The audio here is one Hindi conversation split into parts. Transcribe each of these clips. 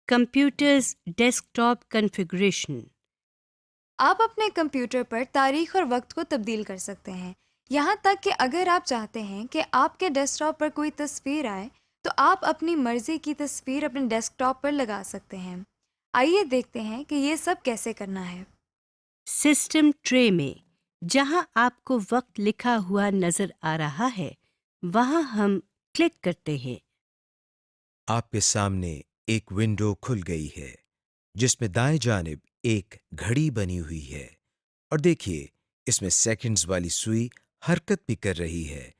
Computers desktop configuration. आप अपने कंप्यूटर पर तारीख और वक्त को तब्दील कर सकते हैं। यहाँ तक कि अगर आप चाहते हैं कि आपके डेस्कटॉप पर कोई तस्वीर आए, तो आप अपनी मर्जी की तस्वीर अपने डेस्कटॉप पर लगा सकते हैं। आइए देखते हैं कि ये सब कैसे करना है। सिस्टम ट्रे में जहां आपको वक्त लिखा हुआ नजर आ रहा है, वहां हम क्लिक करते हैं। आपके सामने एक विंडो खुल गई है जिसमें दाएं जानिब एक घड़ी बनी हुई है और देखिए इसमें सेकंड्स वाली सुई हरकत भी कर रही है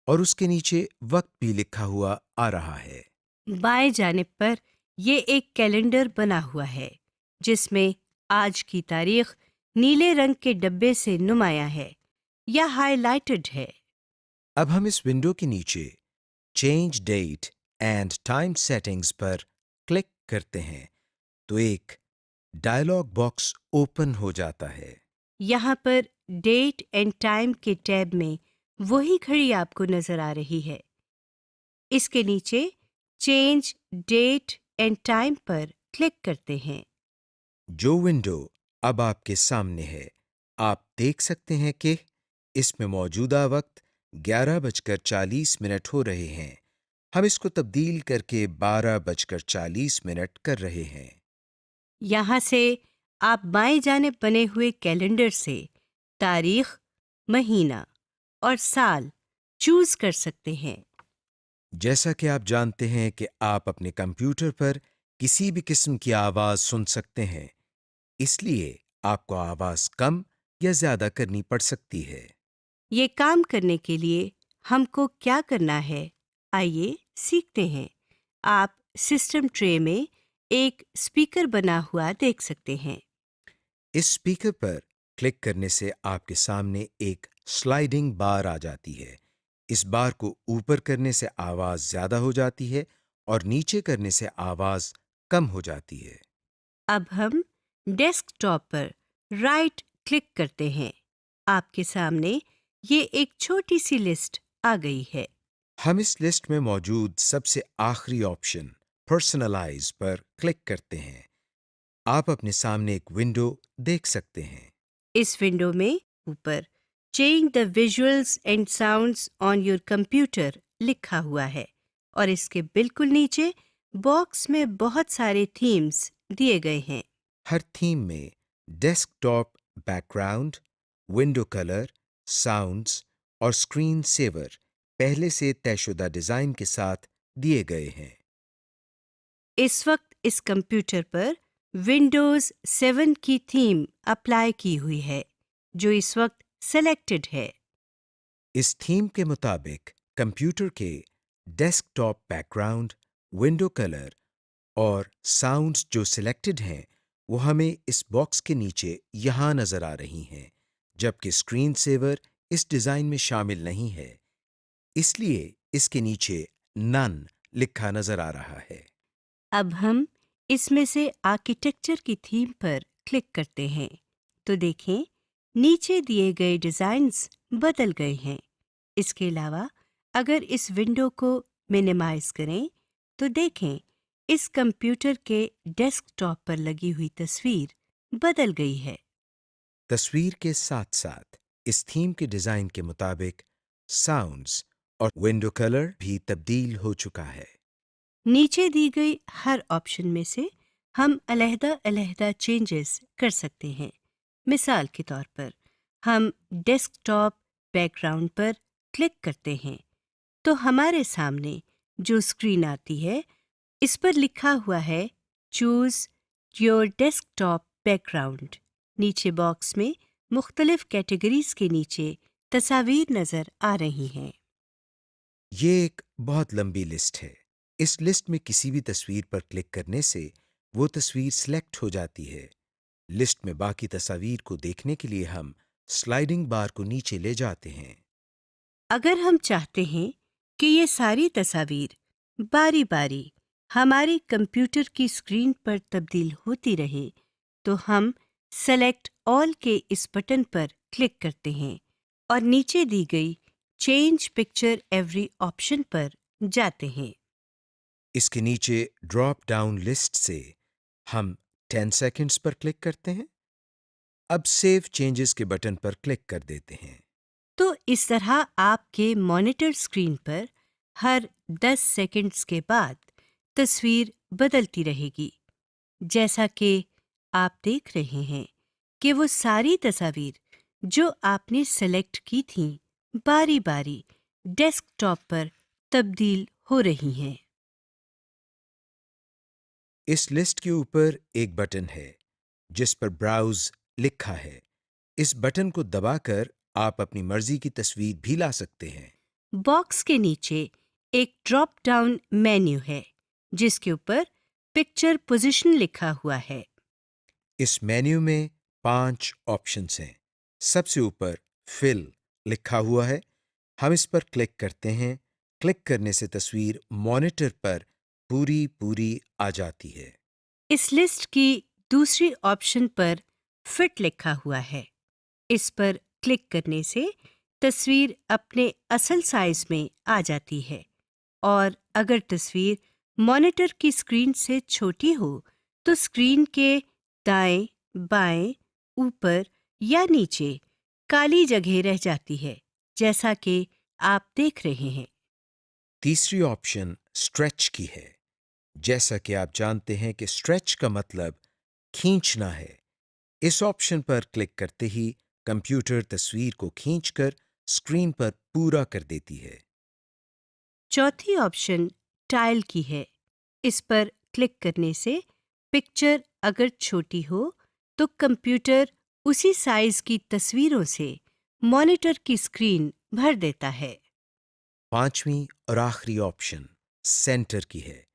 और उसके नीचे वक्त भी लिखा हुआ आ रहा है। बाएं जानिब पर ये एक कैलेंडर बना हुआ है जिसमें आज की तारीख नीले रंग के डब्बे से नुमाया है या हाइलाइटेड है। अब हम इस विंडो के नीचे change date and time settings पर क्लिक करते हैं तो एक डायलॉग बॉक्स ओपन हो जाता है। यहाँ पर डेट एंड टाइम के टैब में वही घड़ी आपको नजर आ रही है। इसके नीचे चेंज डेट एंड टाइम पर क्लिक करते हैं। जो विंडो अब आपके सामने है, आप देख सकते हैं कि इसमें मौजूदा वक्त 11:40 हो रहे हैं। हम इसको तब्दील करके 12:40 कर रहे हैं। यहाँ से आप बाएं जाने बने हुए कैलेंडर से तारीख, महीना और साल चूज कर सकते हैं। जैसा कि आप जानते हैं कि आप अपने कंप्यूटर पर किसी भी किस्म की आवाज सुन सकते हैं, इसलिए आपको आवाज कम या ज्यादा करनी पड़ सकती है। ये काम करने के लिए हमको क्या करना है, आइए सीखते हैं। आप सिस्टम ट्रे में एक स्पीकर बना हुआ देख सकते हैं। इस स्पीकर पर क्लिक करने से आपके सामने एक स्लाइडिंग बार आ जाती है। इस बार को ऊपर करने से आवाज ज्यादा हो जाती है और नीचे करने से आवाज कम हो जाती है। अब हम डेस्कटॉप पर राइट क्लिक करते हैं। आपके सामने ये एक छोटी सी लिस्ट आ गई है। हम इस लिस्ट में मौजूद सबसे आखिरी ऑप्शन पर्सनलाइज पर क्लिक करते हैं। आप अपने सामने एक विंडो देख सकते हैं। इस विंडो में ऊपर change the visuals and sounds on your computer लिखा हुआ है और इसके बिल्कुल नीचे बॉक्स में बहुत सारे थीम्स दिए गए हैं। हर थीम में desktop background, window colour, sounds और स्क्रीन सेवर पहले से तयशुदा डिजाइन के साथ दिए गए हैं। इस वक्त इस कंप्यूटर पर विंडोज 7 की थीम अप्लाई की हुई है जो इस वक्त सेलेक्टेड है। इस थीम के मुताबिक कंप्यूटर के डेस्कटॉप बैकग्राउंड, विंडो कलर और साउंड्स जो सिलेक्टेड हैं वो हमें इस बॉक्स के नीचे यहाँ नजर आ रही हैं, जबकि स्क्रीन सेवर इस डिजाइन में शामिल नहीं है, इसलिए इसके नीचे नन लिखा नजर आ रहा है। अब हम इसमें से आर्किटेक्चर की थीम पर क्लिक करते हैं तो देखें नीचे दिए गए डिज़ाइंस बदल गए हैं। इसके अलावा अगर इस विंडो को मिनिमाइज करें तो देखें इस कंप्यूटर के डेस्कटॉप पर लगी हुई तस्वीर बदल गई है। तस्वीर के साथ साथ इस थीम के डिजाइन के मुताबिक साउंड्स और विंडो कलर भी तब्दील हो चुका है। नीचे दी गई हर ऑप्शन में से हम अलहदा-अलहदा चेंजेस कर सकते हैं। मिसाल के तौर पर हम डेस्कटॉप बैकग्राउंड पर क्लिक करते हैं तो हमारे सामने जो स्क्रीन आती है इस पर लिखा हुआ है चूज योर डेस्कटॉप बैकग्राउंड। नीचे बॉक्स में मुख्तलिफ कैटेगरीज के नीचे तस्वीर नजर आ रही हैं। ये एक बहुत लंबी लिस्ट है। इस लिस्ट में किसी भी तस्वीर पर क्लिक करने से वो तस्वीर सिलेक्ट हो जाती है। लिस्ट में बाकी तस्वीर को देखने के लिए हम स्लाइडिंग बार को नीचे ले जाते हैं। अगर हम चाहते हैं कि ये सारी तस्वीर बारी बारी हमारे कंप्यूटर की स्क्रीन पर तब्दील होती रहे तो हम सेलेक्ट ऑल के इस बटन पर क्लिक करते हैं और नीचे दी गई चेंज पिक्चर एवरी ऑप्शन पर जाते हैं। इसके नीचे ड्रॉप डाउन लिस्ट से हम 10 सेकंड्स पर क्लिक करते हैं। अब सेव चेंजेस के बटन पर क्लिक कर देते हैं। तो इस तरह आपके मॉनिटर स्क्रीन पर हर 10 सेकंड्स के बाद तस्वीर बदलती रहेगी। जैसा कि आप देख रहे हैं कि वो सारी तस्वीर जो आपने सेलेक्ट की थीं बारी बारी डेस्कटॉप पर तब्दील हो रही हैं। इस लिस्ट के ऊपर एक बटन है जिस पर ब्राउज लिखा है। इस बटन को दबाकर आप अपनी मर्जी की तस्वीर भी ला सकते हैं। बॉक्स के नीचे एक ड्रॉप डाउन मेन्यू है जिसके ऊपर पिक्चर पोजीशन लिखा हुआ है। इस मेन्यू में 5 ऑप्शंस हैं। सबसे ऊपर फिल लिखा हुआ है। हम इस पर क्लिक करते हैं। क्लिक करने से तस्वीर मॉनिटर पर पूरी पूरी आ जाती है। इस लिस्ट की दूसरी ऑप्शन पर फिट लिखा हुआ है। इस पर क्लिक करने से तस्वीर अपने असल साइज में आ जाती है और अगर तस्वीर मॉनिटर की स्क्रीन से छोटी हो तो स्क्रीन के दाएं, बाएं, ऊपर या नीचे काली जगह रह जाती है, जैसा कि आप देख रहे हैं। तीसरी ऑप्शन स्ट्रेच की है। जैसा कि आप जानते हैं कि स्ट्रेच का मतलब खींचना है। इस ऑप्शन पर क्लिक करते ही कंप्यूटर तस्वीर को खींचकर स्क्रीन पर पूरा कर देती है। चौथी ऑप्शन टाइल की है। इस पर क्लिक करने से पिक्चर अगर छोटी हो तो कंप्यूटर उसी साइज की तस्वीरों से मॉनिटर की स्क्रीन भर देता है। पांचवी और आखिरी ऑप्शन सेंटर की है।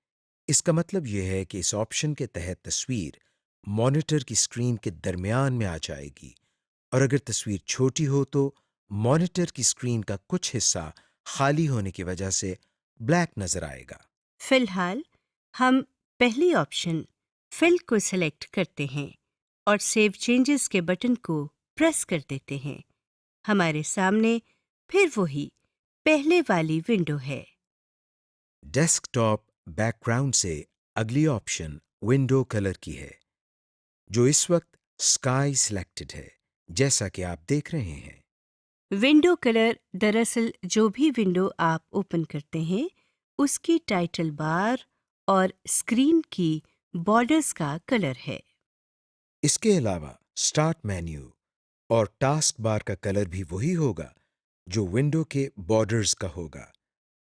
इसका मतलब यह है कि इस ऑप्शन के तहत तस्वीर मॉनिटर की स्क्रीन के दरमियान में आ जाएगी और अगर तस्वीर छोटी हो तो मॉनिटर की स्क्रीन का कुछ हिस्सा खाली होने की वजह से ब्लैक नजर आएगा। फिलहाल हम पहली ऑप्शन फिल को सिलेक्ट करते हैं और सेव चेंजेस के बटन को प्रेस कर देते हैं। हमारे सामने फिर वही पहले वाली विंडो है। डेस्कटॉप बैकग्राउंड से अगली ऑप्शन विंडो कलर की है, जो इस वक्त स्काई सिलेक्टेड है, जैसा कि आप देख रहे हैं। विंडो कलर दरअसल जो भी विंडो आप ओपन करते हैं उसकी टाइटल बार और स्क्रीन की बॉर्डर्स का कलर है। इसके अलावा स्टार्ट मेन्यू और टास्क बार का कलर भी वही होगा जो विंडो के बॉर्डर्स का होगा।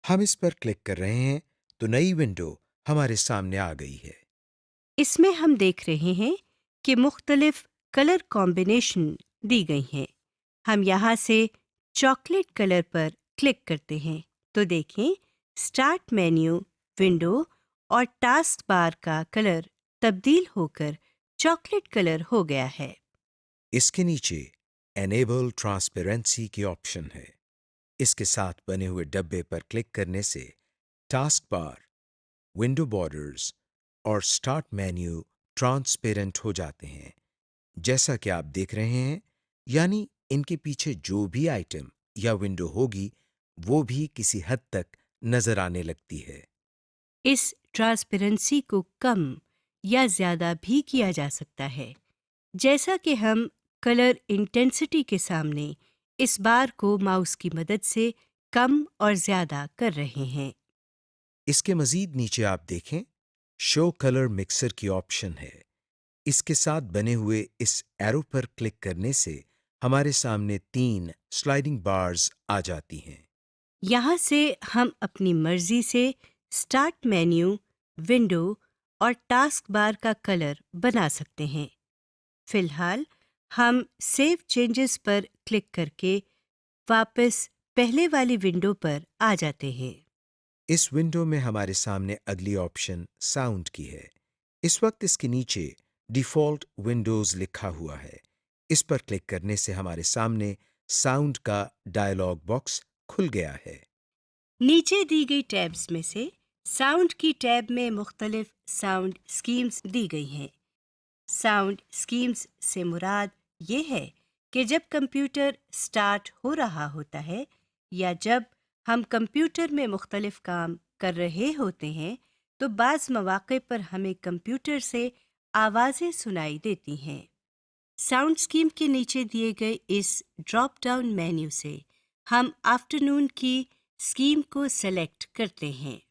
हम इस पर क्लिक कर रहे हैं तो नई विंडो हमारे सामने आ गई है। इसमें हम देख रहे हैं कि मुख्तलिफ कलर कॉम्बिनेशन दी गई हैं। हम यहाँ से चॉकलेट कलर पर क्लिक करते हैं तो देखें स्टार्ट मेन्यू, विंडो और टास्क बार का कलर तब्दील होकर चॉकलेट कलर हो गया है। इसके नीचे एनेबल ट्रांसपेरेंसी की ऑप्शन है। इसके साथ बने हुए डब्बे पर क्लिक करने से टास्क बार, विंडो बॉर्डर्स और स्टार्ट मेन्यू ट्रांसपेरेंट हो जाते हैं, जैसा कि आप देख रहे हैं। यानी इनके पीछे जो भी आइटम या विंडो होगी वो भी किसी हद तक नजर आने लगती है। इस ट्रांसपेरेंसी को कम या ज़्यादा भी किया जा सकता है, जैसा कि हम कलर इंटेंसिटी के सामने इस बार को माउस की मदद से कम और ज़्यादा कर रहे हैं। इसके मजीद नीचे आप देखें शो कलर मिक्सर की ऑप्शन है। इसके साथ बने हुए इस एरो पर क्लिक करने से हमारे सामने 3 स्लाइडिंग बार्स आ जाती हैं। यहाँ से हम अपनी मर्जी से स्टार्ट मेन्यू, विंडो और टास्क बार का कलर बना सकते हैं। फिलहाल हम सेव चेंजेस पर क्लिक करके वापस पहले वाली विंडो पर आ जाते हैं। इस विंडो में हमारे सामने अगली ऑप्शन साउंड की है। इस वक्त इसके नीचे डिफ़ॉल्ट विंडोज़ लिखा हुआ है। इस पर क्लिक करने से हमारे सामने साउंड का डायलॉग बॉक्स खुल गया है। नीचे दी गई टैब्स में से साउंड की टैब में मुख्तलिफ साउंड स्कीम्स दी गई हैं। साउंड स्कीम्स से मुराद ये है कि जब कंप्यूटर स्टार्ट हो रहा होता है या जब हम कंप्यूटर में मुख्तलिफ काम कर रहे होते हैं तो बाज़ मौक़े पर हमें कंप्यूटर से आवाज़ें सुनाई देती हैं। साउंड स्कीम के नीचे दिए गए इस ड्रॉप डाउन मेन्यू से हम आफ्टरनून की स्कीम को सेलेक्ट करते हैं।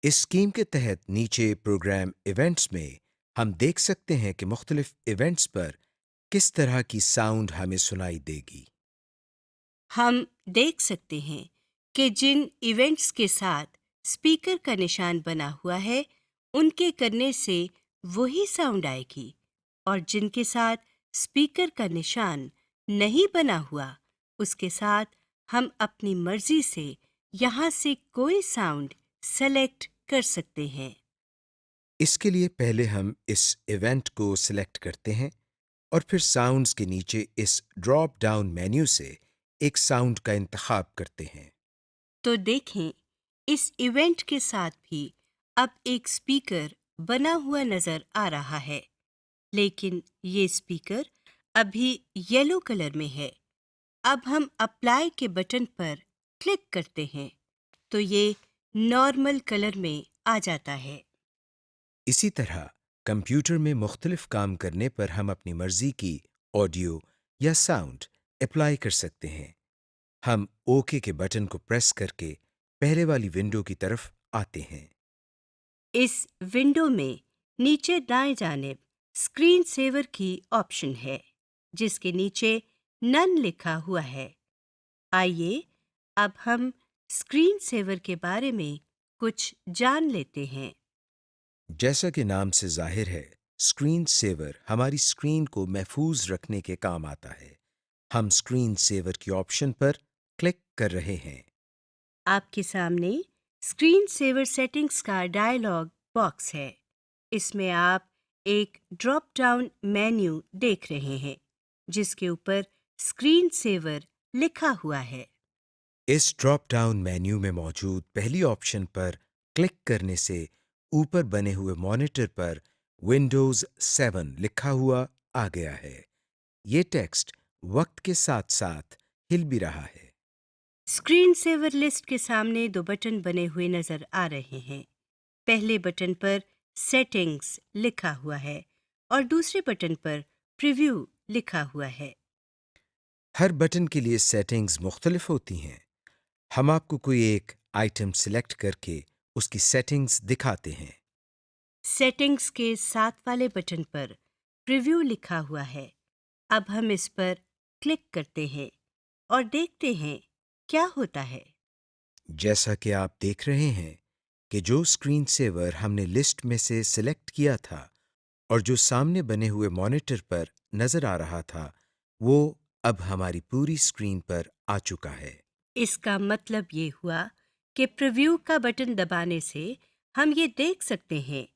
इस स्कीम के तहत नीचे प्रोग्राम इवेंट्स में हम देख सकते हैं कि मुख्तलिफ इवेंट्स पर किस तरह की साउंड हमें सुनाई देगी। हम देख सकते हैं कि जिन इवेंट्स के साथ स्पीकर का निशान बना हुआ है, उनके करने से वही साउंड आएगी, और जिनके साथ स्पीकर का निशान नहीं बना हुआ, उसके साथ हम अपनी मर्जी से यहाँ से कोई साउंड सेलेक्ट कर सकते हैं। इसके लिए पहले हम इस इवेंट को सिलेक्ट करते हैं और फिर साउंड्स के नीचे इस ड्रॉप डाउन मेन्यू से एक साउंड का इंतखाब करते हैं। तो देखें, इस इवेंट के साथ भी अब एक स्पीकर बना हुआ नजर आ रहा है, लेकिन ये स्पीकर अभी येलो कलर में है। अब हम अप्लाई के बटन पर क्लिक करते हैं तो ये नॉर्मल कलर में आ जाता है। इसी तरह कंप्यूटर में मुख्तलिफ काम करने पर हम अपनी मर्जी की ऑडियो या साउंड अप्लाई कर सकते हैं। हम ओके के बटन को प्रेस करके पहले वाली विंडो की तरफ आते हैं। इस विंडो में नीचे दाएं जानिब स्क्रीन सेवर की ऑप्शन है, जिसके नीचे नन लिखा हुआ है। आइए अब हम स्क्रीन सेवर के बारे में कुछ जान लेते हैं। जैसा कि नाम से जाहिर है, स्क्रीन सेवर हमारी स्क्रीन को महफूज रखने के काम आता है। हम स्क्रीन सेवर की ऑप्शन पर क्लिक कर रहे हैं। आपके सामने स्क्रीन सेवर सेटिंग्स का डायलॉग बॉक्स है। इसमें आप एक ड्रॉप डाउन मेन्यू देख रहे हैं, जिसके ऊपर स्क्रीन सेवर लिखा हुआ है। इस ड्रॉप डाउन मेन्यू में मौजूद पहली ऑप्शन पर क्लिक करने से ऊपर बने हुए मॉनिटर पर विंडोज 7 लिखा हुआ आ गया है। ये टेक्स्ट वक्त के साथ साथ हिल भी रहा है। स्क्रीन सेवर लिस्ट के सामने दो बटन बने हुए नजर आ रहे हैं। पहले बटन पर सेटिंग्स लिखा हुआ है और दूसरे बटन पर प्रीव्यू लिखा हुआ है। हर बटन के लिए सेटिंग्स मुख्तलिफ होती हैं। हम आपको कोई एक आइटम सिलेक्ट करके उसकी सेटिंग्स दिखाते हैं। सेटिंग्स के साथ वाले बटन पर प्रीव्यू लिखा हुआ है। अब हम इस पर क्लिक करते हैं और देखते हैं क्या होता है। जैसा कि आप देख रहे हैं कि जो स्क्रीन सेवर हमने लिस्ट में से सिलेक्ट किया था और जो सामने बने हुए मॉनिटर पर नजर आ रहा था, वो अब हमारी पूरी स्क्रीन पर आ चुका है। इसका मतलब ये हुआ कि प्रीव्यू का बटन दबाने से हम ये देख सकते हैं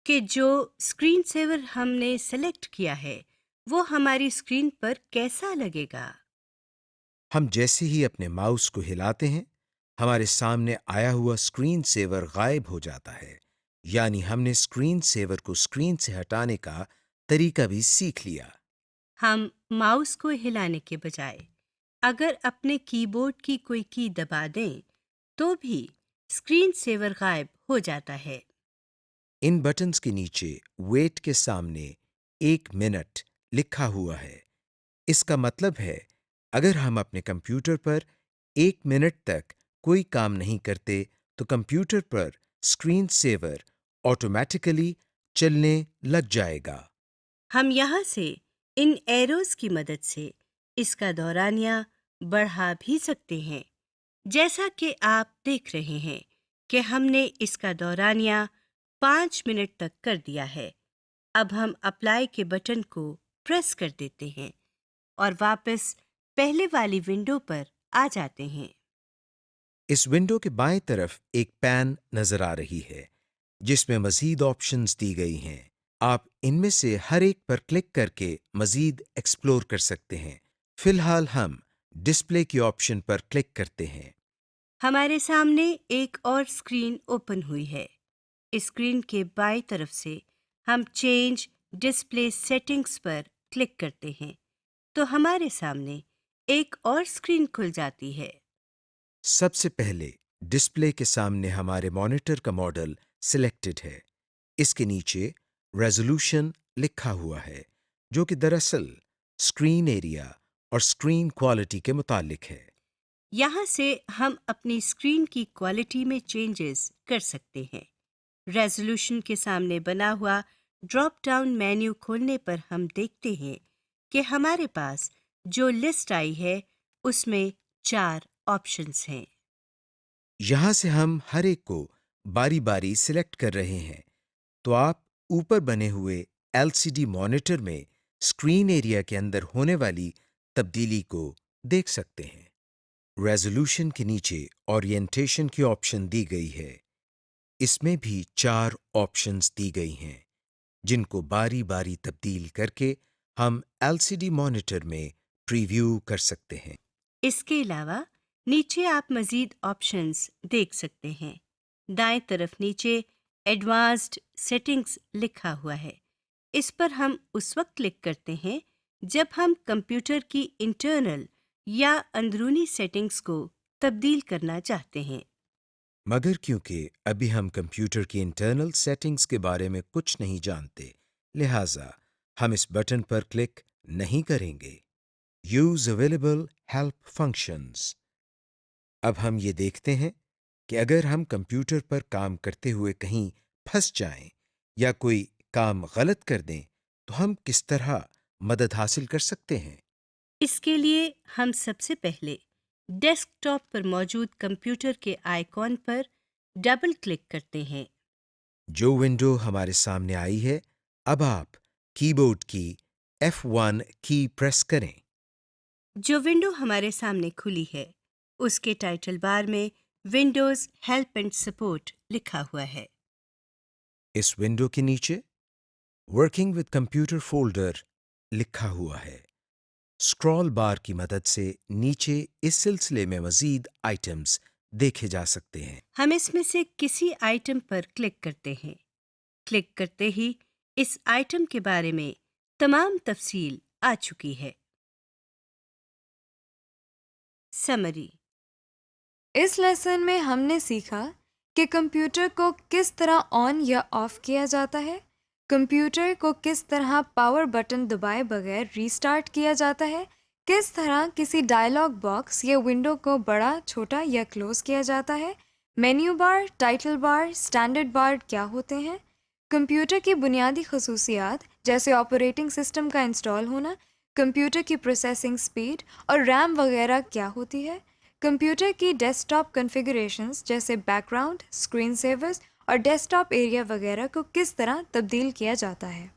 कि जो स्क्रीन सेवर हमने सेलेक्ट किया है, वो हमारी स्क्रीन पर कैसा लगेगा। हम जैसे ही अपने माउस को हिलाते हैं, हमारे सामने आया हुआ स्क्रीन सेवर गायब हो जाता है। यानी हमने स्क्रीन सेवर को स्क्रीन से हटाने का तरीका भी सीख लिया। हम माउस को हिलाने के बजाय अगर अपने कीबोर्ड की कोई की दबा दें, तो भी स्क्रीन सेवर गायब हो जाता है। इन बटन्स के नीचे वेट के सामने 1 मिनट लिखा हुआ है। इसका मतलब है अगर हम अपने कंप्यूटर पर 1 मिनट तक कोई काम नहीं करते तो कंप्यूटर पर स्क्रीन सेवर ऑटोमेटिकली चलने लग जाएगा। हम यहाँ से इन एरोज की मदद से इसका दौरानिया बढ़ा भी सकते हैं। जैसा कि आप देख रहे हैं कि हमने इसका दौरानिया 5 मिनट तक कर दिया है। अब हम अप्लाई के बटन को प्रेस कर देते हैं और वापस पहले वाली विंडो पर आ जाते हैं। इस विंडो के बाएं तरफ एक पैन नजर आ रही है जिसमें मजीद ऑप्शंस दी गई हैं। आप इनमें से हर एक पर क्लिक करके मजीद एक्सप्लोर कर सकते हैं। फिलहाल हम डिस्प्ले की ऑप्शन पर क्लिक करते हैं। हमारे सामने एक और स्क्रीन ओपन हुई है। इस स्क्रीन के बाईं तरफ से हम चेंज डिस्प्ले सेटिंग्स पर क्लिक करते हैं तो हमारे सामने एक और स्क्रीन खुल जाती है। सबसे पहले डिस्प्ले के सामने हमारे मॉनिटर का मॉडल सिलेक्टेड है। इसके नीचे रेजोल्यूशन लिखा हुआ है, जो कि दरअसल स्क्रीन एरिया और स्क्रीन क्वालिटी के मुतालिक है। यहाँ से हम अपनी स्क्रीन की क्वालिटी में चेंजेस कर सकते हैं। रेजोल्यूशन के सामने बना हुआ ड्रॉप डाउन मेन्यू खोलने पर हम देखते हैं कि हमारे पास जो लिस्ट आई है उसमें 4 ऑप्शंस हैं। यहाँ से हम हर एक को बारी बारी सिलेक्ट कर रहे हैं, तो आप ऊपर बने हुए एलसीडी मॉनिटर में स्क्रीन एरिया के अंदर होने वाली तब्दीली को देख सकते हैं। रेजोल्यूशन के नीचे ओरिएंटेशन की ऑप्शन दी गई है। इसमें भी 4 ऑप्शंस दी गई हैं, जिनको बारी बारी तब्दील करके हम एलसीडी मॉनिटर में प्रीव्यू कर सकते हैं। इसके अलावा नीचे आप मज़ीद ऑप्शंस देख सकते हैं। दाएं तरफ नीचे एडवांस्ड सेटिंग्स लिखा हुआ है। इस पर हम उस वक्त क्लिक करते हैं जब हम कंप्यूटर की इंटरनल या अंदरूनी सेटिंग्स को तब्दील करना चाहते हैं। मगर क्योंकि अभी हम कंप्यूटर की इंटरनल सेटिंग्स के बारे में कुछ नहीं जानते, लिहाजा हम इस बटन पर क्लिक नहीं करेंगे। Use available help functions. अब हम ये देखते हैं कि अगर हम कंप्यूटर पर काम करते हुए कहीं फंस जाएं या कोई काम गलत कर दें, तो हम किस तरह मदद हासिल कर सकते हैं। इसके लिए हम सबसे पहले डेस्कटॉप पर मौजूद कंप्यूटर के आइकॉन पर डबल क्लिक करते हैं। जो विंडो हमारे सामने आई है, अब आप कीबोर्ड की F1 की प्रेस करें। जो विंडो हमारे सामने खुली है उसके टाइटल बार में विंडोज हेल्प एंड सपोर्ट लिखा हुआ है। इस विंडो के नीचे वर्किंग विद कंप्यूटर फोल्डर लिखा हुआ है। स्क्रॉल बार की मदद से नीचे इस सिलसिले में मजीद आइटम्स देखे जा सकते हैं। हम इसमें से किसी आइटम पर क्लिक करते हैं। क्लिक करते ही इस आइटम के बारे में तमाम तफसील आ चुकी है। समरी। इस लेसन में हमने सीखा कि कंप्यूटर को किस तरह ऑन या ऑफ किया जाता है, कंप्यूटर को किस तरह पावर बटन दबाए बगैर रीस्टार्ट किया जाता है, किस तरह किसी डायलॉग बॉक्स या विंडो को बड़ा, छोटा या क्लोज किया जाता है, menu bar, title bar, standard bar क्या होते हैं, कंप्यूटर की बुनियादी खसूसियात जैसे ऑपरेटिंग सिस्टम का इंस्टॉल होना, कंप्यूटर की प्रोसेसिंग स्पीड और रैम वगैरह क्या होती है, कंप्यूटर की डेस्कटॉप कॉन्फ़िगरेशंस जैसे बैकग्राउंड, स्क्रीन सेवर्स और डेस्कटॉप एरिया वगैरह को किस तरह तब्दील किया जाता है।